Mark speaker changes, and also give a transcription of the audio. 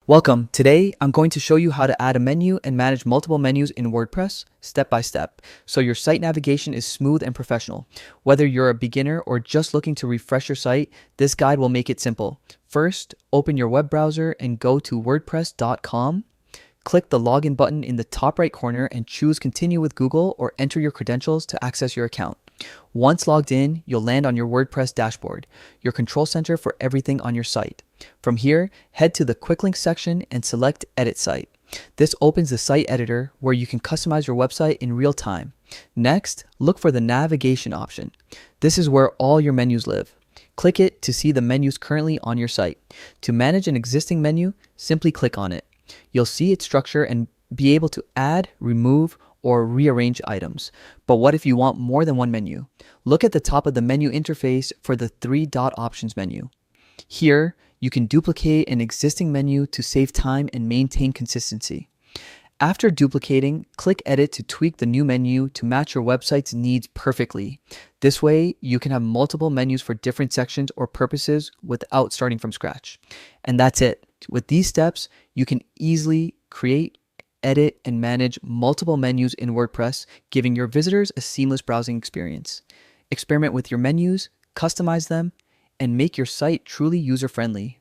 Speaker 1: Welcome. Today, I'm going to show you how to add a menu and manage multiple menus in WordPress step by step, so your site navigation is smooth and professional. Whether you're a beginner or just looking to refresh your site, this guide will make it simple. First, open your web browser and go to wordpress.com. Click the login button in the top right corner and choose Continue with Google or enter your credentials to access your account. Once logged in, you'll land on your WordPress dashboard, your control center for everything on your site. From here, head to the Quick Links section and select Edit Site. This opens the site editor where you can customize your website in real time. Next, look for the navigation option. This is where all your menus live. Click it to see the menus currently on your site. To manage an existing menu, simply click on it. You'll see its structure and be able to add, remove, or rearrange items. But what if you want more than one menu? Look at the top of the menu interface for the three-dot options menu. Here, you can duplicate an existing menu to save time and maintain consistency. After duplicating, click Edit to tweak the new menu to match your website's needs perfectly. This way, you can have multiple menus for different sections or purposes without starting from scratch. And that's it. With these steps, you can easily create, edit, and manage multiple menus in WordPress, giving your visitors a seamless browsing experience. Experiment with your menus, customize them, and make your site truly user-friendly.